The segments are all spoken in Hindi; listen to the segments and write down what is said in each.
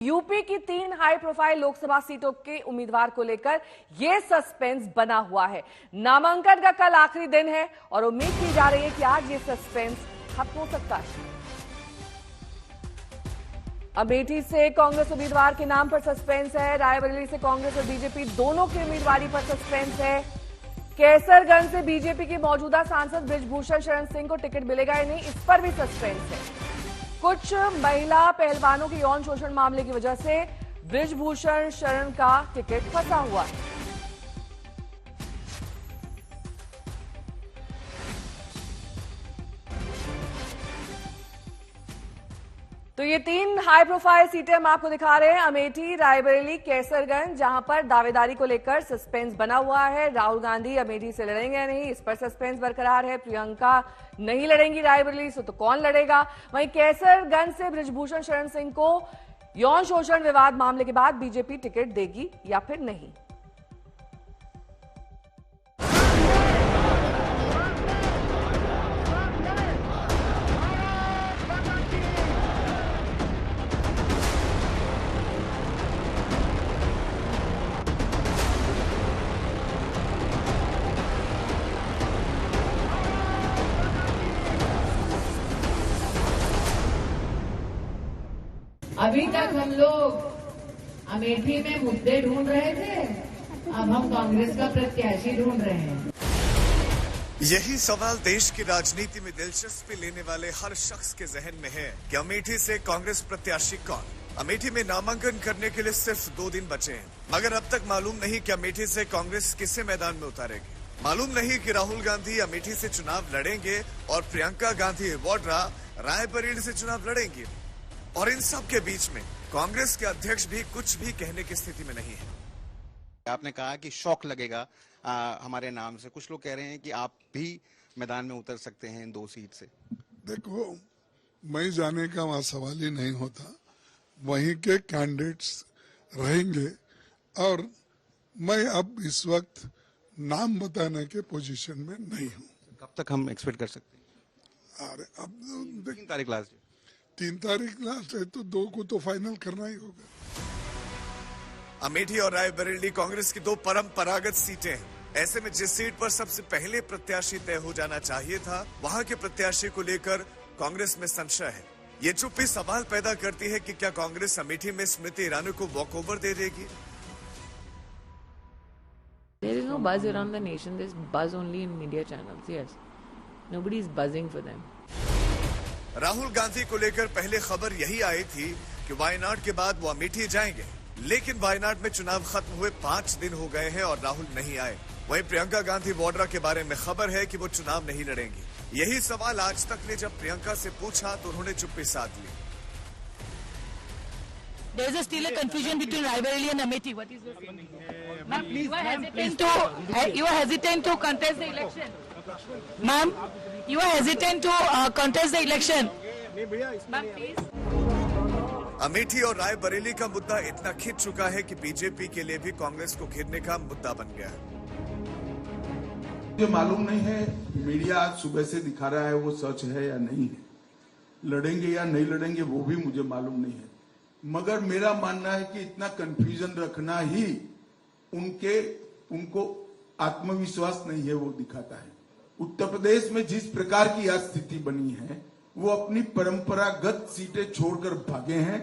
यूपी की 3 हाई प्रोफाइल लोकसभा सीटों के उम्मीदवार को लेकर यह सस्पेंस बना हुआ है। नामांकन का कल आखिरी दिन है और उम्मीद की जा रही है कि आज ये सस्पेंस खत्म हो सकता है। अमेठी से कांग्रेस उम्मीदवार के नाम पर सस्पेंस है। रायबरेली से कांग्रेस और बीजेपी दोनों की उम्मीदवारी पर सस्पेंस है। कैसरगंज से बीजेपी के मौजूदा सांसद बृजभूषण शरण सिंह को टिकट मिलेगा या नहीं, इस पर भी सस्पेंस है। कुछ महिला पहलवानों के यौन शोषण मामले की वजह से बृजभूषण शरण का टिकट फंसा हुआ है। तो ये 3 हाई प्रोफाइल सीटें हम आपको दिखा रहे हैं, अमेठी, रायबरेली, कैसरगंज, जहां पर दावेदारी को लेकर सस्पेंस बना हुआ है। राहुल गांधी अमेठी से लड़ेंगे या नहीं, इस पर सस्पेंस बरकरार है। प्रियंका नहीं लड़ेंगी रायबरेली से, तो कौन लड़ेगा? वहीं कैसरगंज से बृजभूषण शरण सिंह को यौन शोषण विवाद मामले के बाद बीजेपी टिकट देगी या फिर नहीं। अभी तक हम लोग अमेठी में मुद्दे ढूंढ रहे थे, अब हम कांग्रेस का प्रत्याशी ढूंढ रहे हैं। यही सवाल देश की राजनीति में दिलचस्पी लेने वाले हर शख्स के जहन में है कि अमेठी से कांग्रेस प्रत्याशी कौन। अमेठी में नामांकन करने के लिए सिर्फ 2 दिन बचे हैं, मगर अब तक मालूम नहीं कि अमेठी से कांग्रेस किसे मैदान में उतारेगी। मालूम नहीं कि राहुल गांधी अमेठी से चुनाव लड़ेंगे और प्रियंका गांधी वाड्रा रायबरेली से चुनाव लड़ेंगी। और इन सब के बीच में कांग्रेस के अध्यक्ष भी कुछ भी कहने की स्थिति में नहीं है। आपने कहा कि शौक लगेगा हमारे नाम से, कुछ लोग कह रहे हैं कि आप भी मैदान में उतर सकते हैं इन 2 सीट से। देखो, मैं जाने का वहां सवाल ही नहीं होता, वहीं के कैंडिडेट्स रहेंगे और मैं अब इस वक्त नाम बताने के पोजीशन में नहीं हूं। कब तक हम एक्सपेक्ट कर सकते हैं? अरे अब 3 तारीख लास्ट, 3 तारीख लास्ट है तो 2 को तो फाइनल करना ही होगा। अमेठी और रायबरेली कांग्रेस की 2 परंपरागत सीटें हैं। ऐसे में जिस सीट पर सबसे पहले प्रत्याशी तय हो जाना चाहिए था, वहां के प्रत्याशी को लेकर कांग्रेस में संशय है। ये चुप्पी सवाल पैदा करती है कि क्या कांग्रेस अमेठी में स्मृति ईरानी को वॉकओवर दे देगी? There is no buzz around the nation. There's buzz only in media channels. Yes, nobody is buzzing for them. Rahul Gandhi को लेकर पहले खबर यही आई थी कि वायनाड के बाद वो अमेठी जाएंगे, लेकिन वायनाड में चुनाव खत्म हुए 5 दिन हो गए हैं और राहुल नहीं आए। वहीं प्रियंका गांधी वाड्रा के बारे में खबर है कि वो चुनाव नहीं लड़ेंगी। यही सवाल आज तक ने जब प्रियंका से पूछा तो उन्होंने चुप्पी साध ली। There is still a confusion between Raebareli and Amethi. What is your feeling? Ma'am, you are hesitant to contest the election. Ma'am, you are hesitant to contest the election. Ma'am, please. Amethi और रायबरेली का मुद्दा इतना खिंच चुका है कि बीजेपी के लिए भी कांग्रेस को घेरने का मुद्दा बन गया है। मुझे मालूम नहीं है, मीडिया आज सुबह से दिखा रहा है वो सच है या नहीं है, लड़ेंगे या नहीं लड़ेंगे वो भी मुझे मालूम नहीं है। मगर मेरा मानना है कि इतना कंफ्यूजन रखना ही उनको आत्मविश्वास नहीं है वो दिखाता है। उत्तर प्रदेश में जिस प्रकार की आज स्थिति बनी है, वो अपनी परंपरागत सीटें छोड़कर भागे हैं।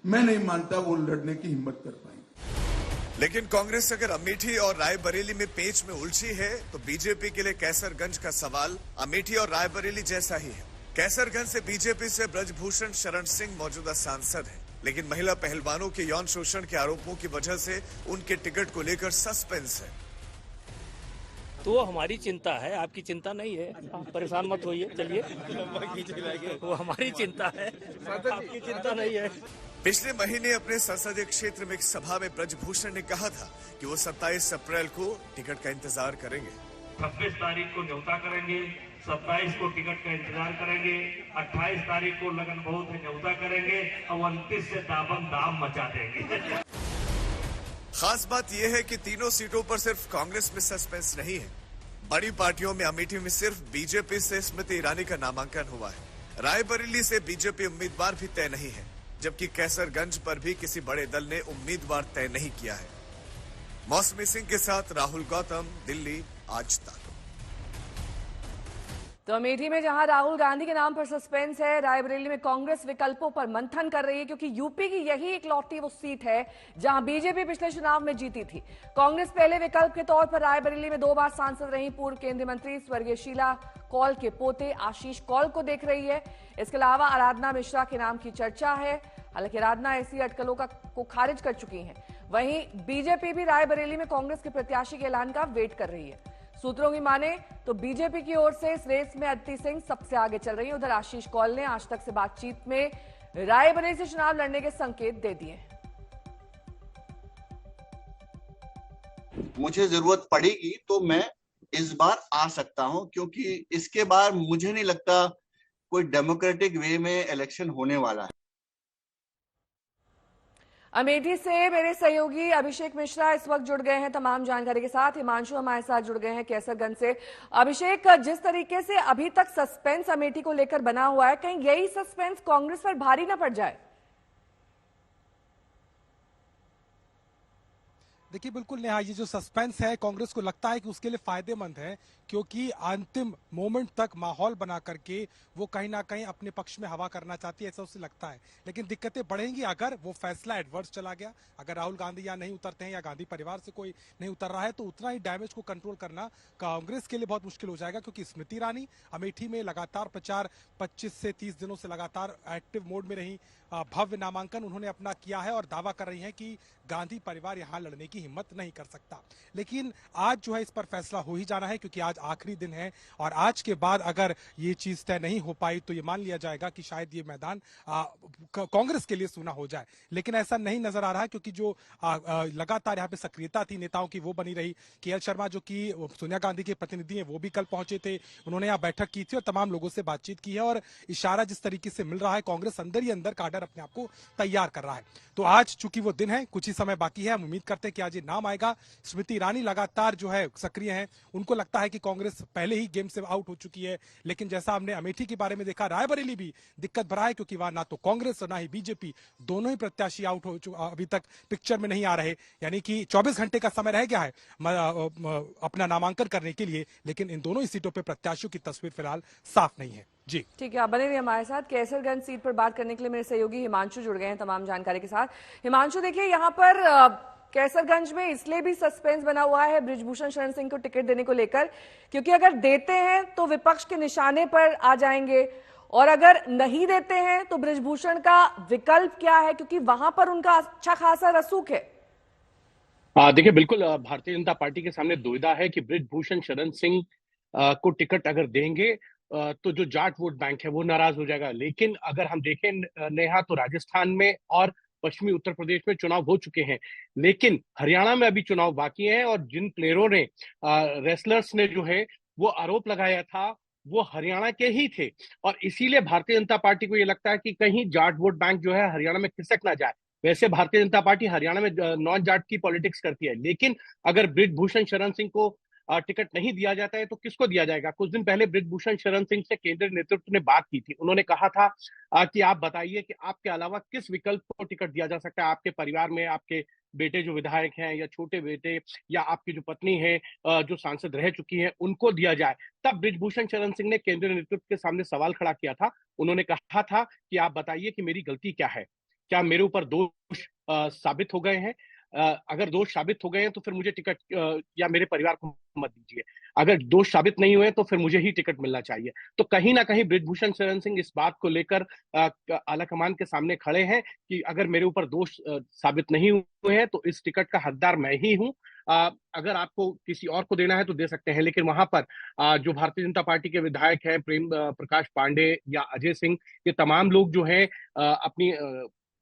मैं नहीं मानता वो लड़ने की हिम्मत कर पाएंगे। लेकिन कांग्रेस अगर अमेठी और रायबरेली में पेच में उलझी है तो बीजेपी के लिए कैसरगंज का सवाल अमेठी और रायबरेली जैसा ही है। कैसरगंज से बीजेपी से बृजभूषण शरण सिंह मौजूदा सांसद है, लेकिन महिला पहलवानों के यौन शोषण के आरोपों की वजह से उनके टिकट को लेकर सस्पेंस है। तो हमारी चिंता है, आपकी चिंता नहीं है, परेशान मत होइए। चलिए, वो हमारी चिंता है, आपकी चिंता नहीं है। पिछले महीने अपने संसदीय क्षेत्र में एक सभा में बृजभूषण ने कहा था कि वो 27 अप्रैल को टिकट का इंतजार करेंगे। 26 तारीख को न्योता करेंगे, 27 को टिकट का इंतजार करेंगे, 28 तारीख को लगन बहुत है न्योता करेंगे और 29 से दाम मचा देंगे। खास बात यह है कि तीनों सीटों पर सिर्फ कांग्रेस में सस्पेंस नहीं है। बड़ी पार्टियों में अमेठी में सिर्फ बीजेपी से स्मृति ईरानी का नामांकन हुआ है। रायबरेली से बीजेपी उम्मीदवार भी तय नहीं है। जबकि कैसरगंज पर भी किसी बड़े दल ने उम्मीदवार तय नहीं किया है। मौसमी सिंह के साथ राहुल गौतम, दिल्ली, आज तक। तो अमेठी में जहां राहुल गांधी के नाम पर सस्पेंस है, रायबरेली में कांग्रेस विकल्पों पर मंथन कर रही है, क्योंकि यूपी की यही इकलौती वो सीट है जहां बीजेपी पिछले चुनाव में जीती थी। कांग्रेस पहले विकल्प के तौर पर रायबरेली में 2 बार सांसद रही पूर्व केंद्रीय मंत्री स्वर्गीय शीला कौल के पोते आशीष कौल को देख रही है। इसके अलावा आराधना मिश्रा के नाम की चर्चा है। हालांकि आराधना ऐसी अटकलों को खारिज कर चुकी हैं। वहीं बीजेपी भी रायबरेली में कांग्रेस के प्रत्याशी के ऐलान का वेट कर रही है। सूत्रों की माने तो बीजेपी की ओर से इस रेस में अदिति सिंह सबसे आगे चल रही है। उधर आशीष कौल ने आज तक से बातचीत में रायबरेली से चुनाव लड़ने के संकेत दे दिए हैं। मुझे जरूरत पड़ेगी तो मैं इस बार आ सकता हूं, क्योंकि इसके बाद मुझे नहीं लगता कोई डेमोक्रेटिक वे में इलेक्शन होने वाला है। अमेठी से मेरे सहयोगी अभिषेक मिश्रा इस वक्त जुड़ गए हैं तमाम जानकारी के साथ। हिमांशु हमारे साथ जुड़ गए हैं कैसरगंज से। अभिषेक, जिस तरीके से अभी तक सस्पेंस अमेठी को लेकर बना हुआ है, कहीं यही सस्पेंस कांग्रेस पर भारी ना पड़ जाए? देखिए बिल्कुल नेहा, ये जो सस्पेंस है कांग्रेस को लगता है कि उसके लिए फायदेमंद है, क्योंकि अंतिम मोमेंट तक माहौल बना करके वो कहीं ना कहीं अपने पक्ष में हवा करना चाहती है, ऐसा उसे लगता है। लेकिन दिक्कतें बढ़ेंगी अगर वो फैसला एडवर्स चला गया। अगर राहुल गांधी यहाँ नहीं उतरते हैं या गांधी परिवार से कोई नहीं उतर रहा है, तो उतना ही डैमेज को कंट्रोल करना कांग्रेस के लिए बहुत मुश्किल हो जाएगा, क्योंकि स्मृति ईरानी अमेठी में लगातार प्रचार 25 से 30 दिनों से लगातार एक्टिव मोड में रही। भव्य नामांकन उन्होंने अपना किया है और दावा कर रही हैं कि गांधी परिवार यहां लड़ने की हिम्मत नहीं कर सकता। लेकिन आज जो है इस पर फैसला हो ही जाना है, क्योंकि आज आखिरी दिन है और आज के बाद अगर ये चीज तय नहीं हो पाई तो ये मान लिया जाएगा कि शायद ये मैदान कांग्रेस के लिए सूना हो जाए। लेकिन ऐसा नहीं नजर आ रहा है, क्योंकि जो लगातार यहाँ पे सक्रियता थी नेताओं की वो बनी रही। केएल शर्मा जो कि सोनिया गांधी के प्रतिनिधि हैं वो भी कल पहुंचे थे, उन्होंने यहाँ बैठक की थी और तमाम लोगों से बातचीत की है। और इशारा जिस तरीके से मिल रहा है, कांग्रेस अंदर ही अंदर काडर अपने आप को तैयार कर रहा है। तो आज चूंकि वो दिन है, कुछ ही समय बाकी है, हम उम्मीद करते हैं कि आज ये नाम आएगा। स्मृति ईरानी लगातार जो है सक्रिय हैं, उनको लगता है कि कांग्रेस पहले ही गेम से आउट हो चुकी है। लेकिन जैसा हमने अमेठी के बारे में देखा, रायबरेली भी दिक्कत भरा है, क्योंकि वहां ना तो कांग्रेस और ना ही बीजेपी दोनों ही प्रत्याशी आउट हो चुके, अभी तक पिक्चर में नहीं आ रहे। यानी कि 24 घंटे का समय रह गया है अपना नामांकन करने के लिए, लेकिन इन दोनों ही सीटों पर प्रत्याशियों की तस्वीर फिलहाल साफ नहीं है। जी ठीक है, आप बने रहिए हमारे साथ। कैसरगंज सीट पर बात करने के लिए मेरे सहयोगी हिमांशु जुड़ गए हैं तमाम जानकारी के साथ। हिमांशु, देखिए यहाँ पर कैसरगंज में इसलिए भी सस्पेंस बना हुआ है बृजभूषण शरण सिंह को टिकट देने को लेकर, क्योंकि अगर देते हैं तो विपक्ष के निशाने पर आ जाएंगे, और अगर नहीं देते हैं तो बृजभूषण का विकल्प क्या है, क्योंकि वहां पर उनका अच्छा खासा रसूख है। देखिए बिल्कुल, भारतीय जनता पार्टी के सामने दुविधा है कि बृजभूषण शरण सिंह को टिकट अगर देंगे तो जो जाट वोट बैंक है वो नाराज हो जाएगा। लेकिन अगर हम देखें नेहा, तो राजस्थान में और पश्चिमी उत्तर प्रदेश में चुनाव हो चुके हैं, लेकिन हरियाणा में अभी चुनाव बाकी हैं। और जिन प्लेयरों ने रेसलर्स ने जो है वो आरोप लगाया था वो हरियाणा के ही थे, और इसीलिए भारतीय जनता पार्टी को ये लगता है कि कहीं जाट वोट बैंक जो है हरियाणा में खिसक ना जाए। वैसे भारतीय जनता पार्टी हरियाणा में नॉन जाट की पॉलिटिक्स करती है, लेकिन अगर बृजभूषण शरण सिंह को टिकट नहीं दिया जाता है तो किसको दिया जाएगा? कुछ दिन पहले बृजभूषण शरण सिंह से केंद्रीय नेतृत्व ने बात की थी। उन्होंने कहा था कि आप बताइए कि आपके अलावा किस विकल्प को टिकट दिया जा सकता है। आपके परिवार में आपके बेटे जो विधायक हैं या छोटे बेटे या आपकी जो पत्नी है जो सांसद रह चुकी है उनको दिया जाए। तब बृजभूषण शरण सिंह ने केंद्रीय नेतृत्व के सामने सवाल खड़ा किया था। उन्होंने कहा था कि आप बताइए कि मेरी गलती क्या है, क्या मेरे ऊपर दोष साबित हो गए हैं? अगर दोष साबित हो गए हैं तो फिर मुझे टिकट या मेरे परिवार को मत दीजिए। अगर दोष साबित नहीं हुए तो फिर मुझे ही टिकट मिलना चाहिए। तो कहीं ना कहीं बृजभूषण शरण सिंह इस बात को लेकर आलाकमान के सामने खड़े हैं कि अगर मेरे ऊपर दोष साबित नहीं हुए हैं तो इस टिकट का हकदार मैं ही हूं। अगर आपको किसी और को देना है तो दे सकते हैं, लेकिन वहां पर जो भारतीय जनता पार्टी के विधायक हैं प्रेम प्रकाश पांडे या अजय सिंह, ये तमाम लोग जो है अपनी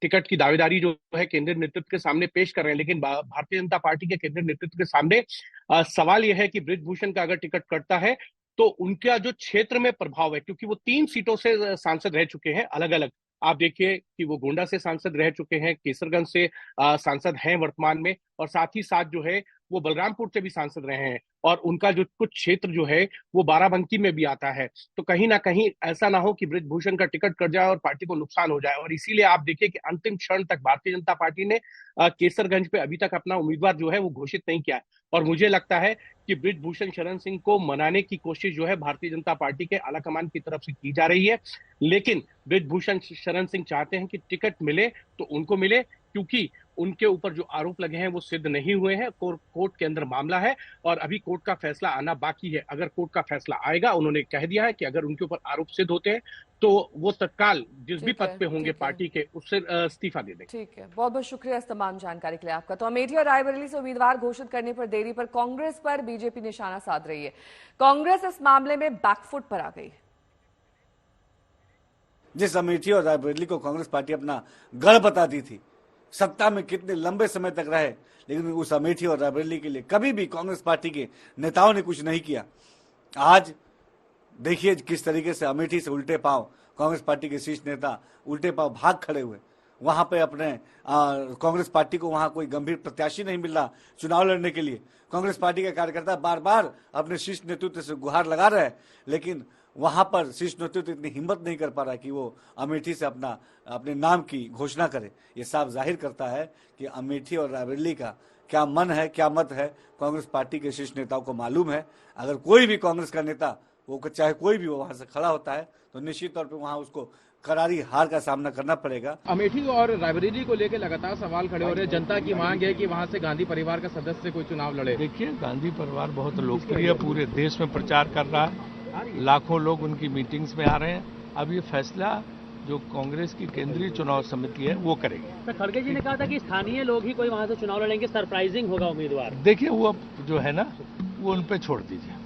टिकट की दावेदारी जो है केंद्रीय नेतृत्व के सामने पेश कर रहे हैं। लेकिन भारतीय जनता पार्टी के केंद्रीय नेतृत्व के सामने सवाल यह है कि बृजभूषण का अगर टिकट कटता है तो उनका जो क्षेत्र में प्रभाव है, क्योंकि वो 3 सीटों से सांसद रह चुके हैं अलग अलग। आप देखिए कि वो गोंडा से सांसद रह चुके हैं, केसरगंज से सांसद हैं वर्तमान में, और साथ ही साथ जो है वो बलरामपुर से भी सांसद रहे हैं और उनका जो कुछ क्षेत्र जो है वो बाराबंकी में भी आता है। तो कहीं ना कहीं ऐसा ना हो कि बृजभूषण का टिकट कट जाए और पार्टी को नुकसान हो जाए, और इसीलिए आप देखिए कि अंतिम क्षण तक भारतीय जनता पार्टी ने केसरगंज पे अभी तक अपना उम्मीदवार जो है वो घोषित नहीं किया। और मुझे लगता है कि बृजभूषण शरण सिंह को मनाने की कोशिश जो है भारतीय जनता पार्टी के आलाकमान की तरफ से की जा रही है, लेकिन बृजभूषण शरण सिंह चाहते हैं कि टिकट मिले तो उनको मिले, क्योंकि उनके ऊपर जो आरोप लगे हैं वो सिद्ध नहीं हुए हैं। कोर्ट के अंदर मामला है और अभी कोर्ट का फैसला आना बाकी है। अगर कोर्ट का फैसला आएगा, उन्होंने कह दिया है कि अगर उनके ऊपर आरोप सिद्ध होते हैं तो वो तत्काल जिस भी पद पे होंगे पार्टी के उससे इस्तीफा दे देंगे। ठीक है, बहुत बहुत शुक्रिया इस तमाम जानकारी के लिए आपका। तो अमेठी और रायबरेली से उम्मीदवार घोषित करने पर देरी पर कांग्रेस पर बीजेपी निशाना साध रही है। कांग्रेस इस मामले में बैकफुट पर आ गई। जिस अमेठी और रायबरेली को कांग्रेस पार्टी अपना गढ़ बताती थी, सत्ता में कितने लंबे समय तक रहे, लेकिन उस अमेठी और रायबरेली के लिए कभी भी कांग्रेस पार्टी के नेताओं ने कुछ नहीं किया। आज देखिए किस तरीके से अमेठी से उल्टे पांव कांग्रेस पार्टी के शीर्ष नेता उल्टे पांव भाग खड़े हुए। वहां पे अपने कांग्रेस पार्टी को वहां कोई गंभीर प्रत्याशी नहीं मिल रहा चुनाव लड़ने के लिए। कांग्रेस पार्टी के कार्यकर्ता बार बार अपने शीर्ष नेतृत्व से गुहार लगा रहे हैं, लेकिन वहां पर शीर्ष नेतृत्व इतनी हिम्मत नहीं कर पा रहा कि वो अमेठी से अपने नाम की घोषणा करे। ये साफ जाहिर करता है कि अमेठी और रायबरेली का क्या मन है, क्या मत है, कांग्रेस पार्टी के शीर्ष नेताओं को मालूम है। अगर कोई भी कांग्रेस का नेता, वो चाहे कोई भी वो वहां से खड़ा होता है तो निश्चित तौर पर वहां उसको करारी हार का सामना करना पड़ेगा। अमेठी और रायबरेली को लेकर लगातार सवाल खड़े हो रहे हैं। जनता की मांग है कि वहां से गांधी परिवार का सदस्य कोई चुनाव लड़े। देखिए, गांधी परिवार बहुत लोकप्रिय, पूरे देश में प्रचार कर रहा है, लाखों लोग उनकी मीटिंग्स में आ रहे हैं। अब ये फैसला जो कांग्रेस की केंद्रीय चुनाव समिति है वो करेगी। सर, खड़गे जी ने कहा था कि स्थानीय लोग ही कोई वहां से चुनाव लड़ेंगे, सरप्राइजिंग होगा उम्मीदवार। देखिए, वो अब जो है ना वो उन पे छोड़ दीजिए।